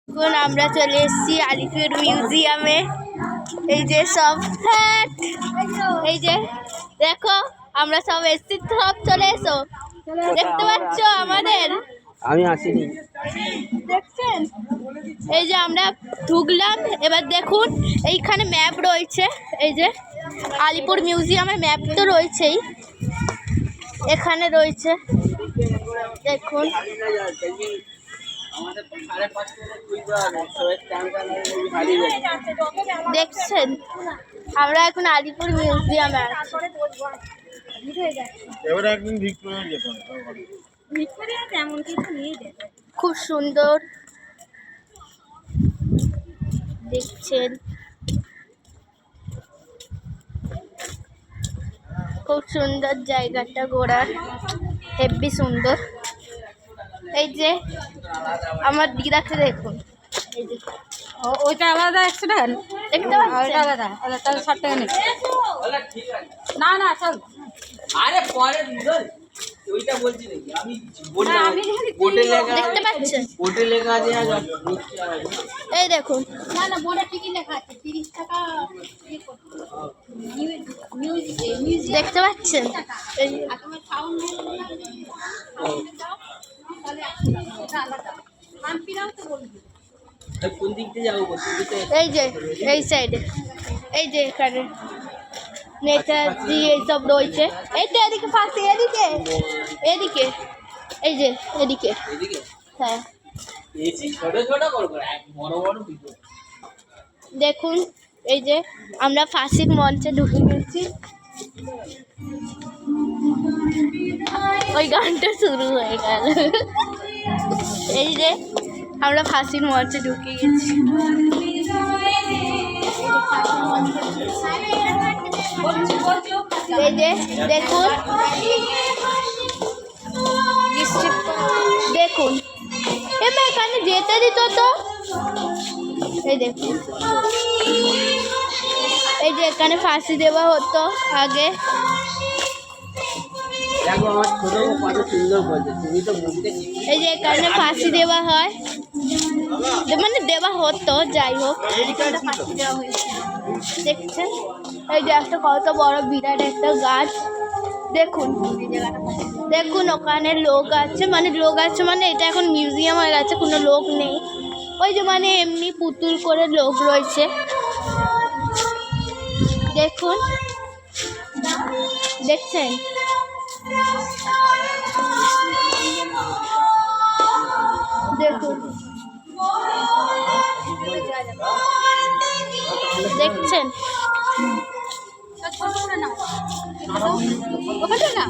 এখন আমরা চলে এসেছি আলিপুর মিউজিয়ামে। এই যে সব এই যে দেখো আমরা সব এসেছি, সব চলে এসো। দেখতে পাচ্ছ আমাদের? আমি আসিনি, দেখছেন? এই যে আমরা ঢুকলাম, এবার দেখুন এইখানে ম্যাপ রয়েছে। এই যে আলিপুর মিউজিয়ামের ম্যাপ তো রয়েছেই, এখানে রয়েছে দেখুন। দেখছেন আমরা এখন আলিপুর মিউজিয়ামে আছি। খুব সুন্দর দেখছেন, খুব সুন্দর জায়গাটা ঘোরার, হেব্বি সুন্দর। এই যে আমার দিদাকে দেখুন, এই যে ওইটা আলাদা 100 টাকা, দেখতে পাচ্ছেন? আলাদা আলাদা 60 টাকা নেই। না না চল, আরে পরে ওইটা বলছি নাকি আমি বললাম বোর্ডে লেখা, দেখতে পাচ্ছেন? বোর্ডে লেখা আছে। এই দেখুন, না না বোর্ডে ঠিকই লেখা আছে 30 টাকা। দেখতে পাচ্ছেন? এই তোমার সাউন্ড তাহলে এটা আলাদা মানপিরাও তো বলবি। কোন দিক দিয়ে যাবো? এই যে এই সাইডে, এই যে এখানে নেতাজি এইসব রয়েছে। এই তো এদিকে পাশে, এদিকে এদিকে, এই যে এদিকে, এদিকে হ্যাঁ এসি ছোট ছোট করবো, বড় বড় দিবো। দেখুন এই যে আমরা ফাঁসির মঞ্চে ঢুকে গেছি। ওই গানটা শুরু হয়ে গেল। এই যে আমরা ফাঁসির মঞ্চে ঢুকে গেছি। এই যে দেখুন, দেখুন এবার এখানে যেতে দিত তো। এই দেখুন, এই যে এখানে ফাঁসি দেওয়া হতো আগে। দেখো আমার ছোট কত সুন্দর বলছে, তুমি তো বুঝতে। এই যে এখানে ফাঁসি দেওয়া হয়, মানে দেওয়া হতো, যাই হোক এখানে ফাঁসি দেওয়া হয়েছে। দেখছেন এই যে একটা কত বড় বিরাট একটা গাছ। দেখুন দেখুন ওখানে লোক আছে, মানে লোক আছে মানে এটা এখন মিউজিয়াম হয়ে গেছে, কোনো লোক নেই। ওই যে মানে এমনি পুতুল করে লোক রয়েছে। দেখুন, দেখছেন? দেখুন, দেখছেন? ওখানে না